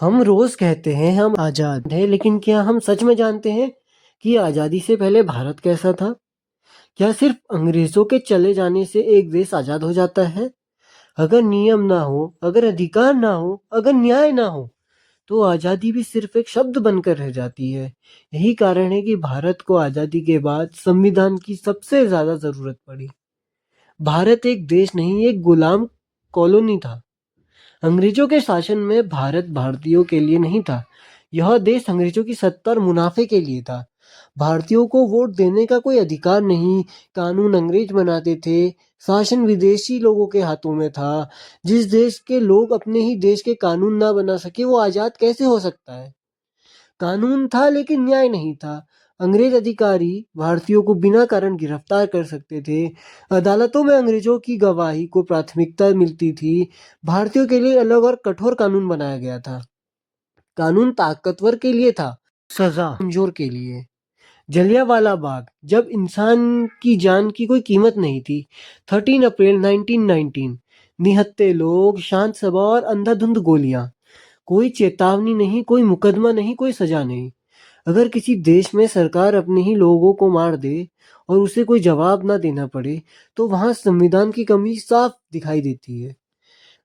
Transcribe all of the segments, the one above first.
हम रोज कहते हैं हम आजाद हैं, लेकिन क्या हम सच में जानते हैं कि आजादी से पहले भारत कैसा था? क्या सिर्फ अंग्रेजों के चले जाने से एक देश आजाद हो जाता है? अगर नियम ना हो, अगर अधिकार ना हो, अगर न्याय ना हो, तो आजादी भी सिर्फ एक शब्द बनकर रह जाती है। यही कारण है कि भारत को आजादी के बाद संविधान की सबसे ज्यादा जरूरत पड़ी। भारत एक देश नहीं, एक गुलाम कॉलोनी था। अंग्रेजों के शासन में भारत भारतीयों के लिए नहीं था। यह देश अंग्रेजों की सत्ता और मुनाफे के लिए था। भारतीयों को वोट देने का कोई अधिकार नहीं। कानून अंग्रेज बनाते थे। शासन विदेशी लोगों के हाथों में था। जिस देश के लोग अपने ही देश के कानून ना बना सके, वो आजाद कैसे हो सकता है? कानून था लेकिन न्याय नहीं था। अंग्रेज अधिकारी भारतीयों को बिना कारण गिरफ्तार कर सकते थे। अदालतों में अंग्रेजों की गवाही को प्राथमिकता मिलती थी। भारतीयों के लिए अलग और कठोर कानून बनाया गया था। कानून ताकतवर के लिए था, सजा कमजोर के लिए। जलियांवाला बाग, जब इंसान की जान की कोई कीमत नहीं थी। 13 अप्रैल 1919। निहत्थे लोग, शांत सभा और अंधाधुंध गोलियां। कोई चेतावनी नहीं, कोई मुकदमा नहीं, कोई सजा नहीं। अगर किसी देश में सरकार अपने ही लोगों को मार दे और उसे कोई जवाब ना देना पड़े, तो वहां संविधान की कमी साफ दिखाई देती है।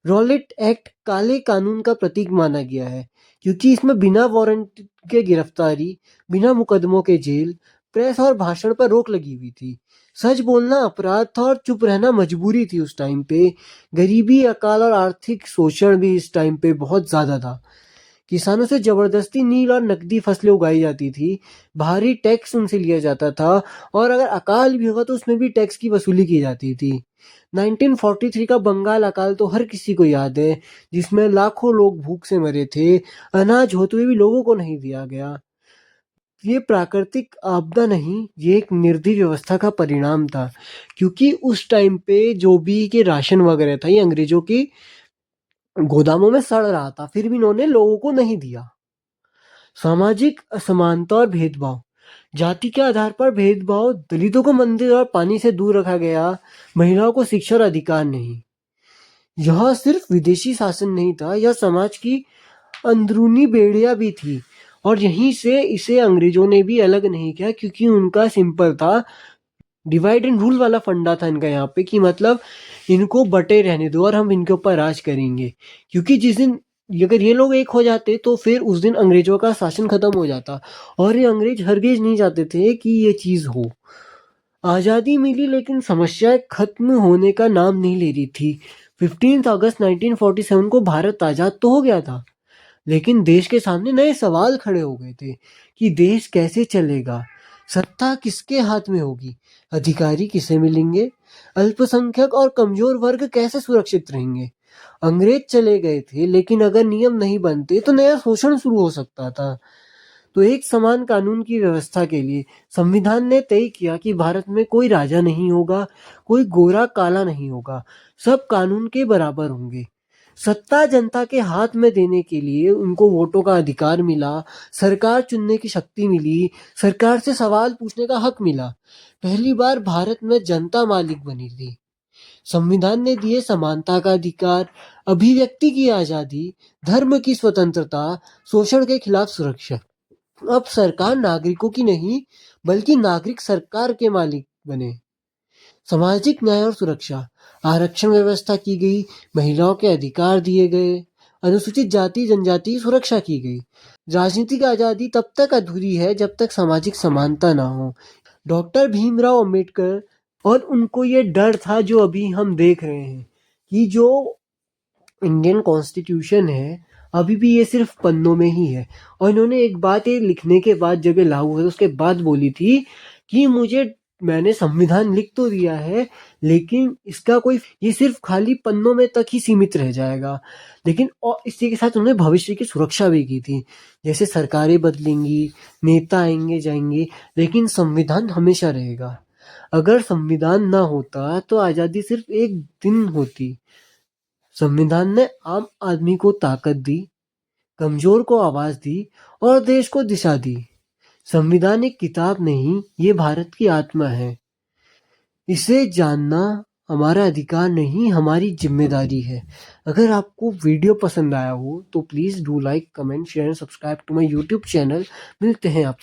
रॉलेट एक्ट काले कानून का प्रतीक माना गया है, क्योंकि इसमें बिना वारंट के गिरफ्तारी, बिना मुकदमों के जेल, प्रेस और भाषण पर रोक लगी हुई थी। सच बोलना अपराध था और चुप रहना मजबूरी थी उस टाइम पे। गरीबी, अकाल और आर्थिक शोषण भी इस टाइम पे बहुत ज्यादा था। किसानों से जबरदस्ती नील और नकदी फसलें उगाई जाती थी। भारी टैक्स उनसे लिया जाता था। और अगर अकाल भी होगा तो उसमें भी टैक्स की वसूली की जाती थी। 1943 का बंगाल अकाल तो हर किसी को याद है, जिसमें लाखों लोग भूख से मरे थे। अनाज होते हुए भी लोगों को नहीं दिया गया। ये प्राकृतिक आपदा नहीं, ये एक निर्दयी व्यवस्था का परिणाम था। क्योंकि उस टाइम पे जो भी के राशन वगैरह था, ये अंग्रेजों की गोदामों में सड़ रहा था, फिर भी इन्होंने लोगों को नहीं दिया। सामाजिक असमानता और भेदभाव, जाति के आधार पर भेदभाव, दलितों को मंदिर और पानी से दूर रखा गया, महिलाओं को शिक्षा और अधिकार नहीं। यह सिर्फ विदेशी शासन नहीं था, यह समाज की अंदरूनी बेड़िया भी थी। और यहीं से इसे अंग्रेजों ने भी अलग नहीं किया, क्योंकि उनका सिंपल था, डिवाइड एंड रूल वाला फंडा था इनका यहाँ पे, कि मतलब इनको बटे रहने दो और हम इनके ऊपर राज करेंगे। क्योंकि जिस दिन अगर ये लोग एक हो जाते तो फिर उस दिन अंग्रेजों का शासन खत्म हो जाता। और ये अंग्रेज हरगिज नहीं चाहते थे कि ये चीज हो। आजादी मिली लेकिन समस्याएं खत्म होने का नाम नहीं ले रही थी। 15 अगस्त 1947 को भारत आजाद तो हो गया था, लेकिन देश के सामने नए सवाल खड़े हो गए थे कि देश कैसे चलेगा, सत्ता किसके हाथ में होगी, अधिकारी किसे मिलेंगे, अल्पसंख्यक और कमजोर वर्ग कैसे सुरक्षित रहेंगे। अंग्रेज चले गए थे, लेकिन अगर नियम नहीं बनते तो नया शोषण शुरू हो सकता था। तो एक समान कानून की व्यवस्था के लिए संविधान ने तय किया कि भारत में कोई राजा नहीं होगा, कोई गोरा काला नहीं होगा, सब कानून के बराबर होंगे। सत्ता जनता के हाथ में देने के लिए उनको वोटों का अधिकार मिला, सरकार चुनने की शक्ति मिली, सरकार से सवाल पूछने का हक मिला। पहली बार भारत में जनता मालिक बनी थी। संविधान ने दिए समानता का अधिकार, अभिव्यक्ति की आजादी, धर्म की स्वतंत्रता, शोषण के खिलाफ सुरक्षा। अब सरकार नागरिकों की नहीं, बल्कि नागरिक सरकार के मालिक बने। सामाजिक न्याय और सुरक्षा, आरक्षण व्यवस्था की गई, महिलाओं के अधिकार दिए गए, अनुसूचित जाति जनजाति की सुरक्षा की गई। राजनीतिक आजादी तब तक अधूरी है जब तक सामाजिक समानता ना हो। डॉक्टर भीमराव अंबेडकर, और उनको ये डर था जो अभी हम देख रहे हैं, कि जो इंडियन कॉन्स्टिट्यूशन है अभी भी ये सिर्फ पन्नों में ही है। और इन्होंने एक बात ये लिखने के बाद, जब ये लागू हुआ उसके बाद बोली थी कि मैंने संविधान लिख तो दिया है, लेकिन इसका कोई, ये सिर्फ खाली पन्नों में तक ही सीमित रह जाएगा। लेकिन और इसी के साथ उन्होंने भविष्य की सुरक्षा भी की थी। जैसे सरकारें बदलेंगी, नेता आएंगे जाएंगे, लेकिन संविधान हमेशा रहेगा। अगर संविधान ना होता तो आजादी सिर्फ एक दिन होती। संविधान ने आम आदमी को ताकत दी, कमजोर को आवाज दी और देश को दिशा दी। संविधान एक किताब नहीं, ये भारत की आत्मा है। इसे जानना हमारा अधिकार नहीं, हमारी जिम्मेदारी है। अगर आपको वीडियो पसंद आया हो तो please do like, comment, share and subscribe to my YouTube channel. मिलते हैं आप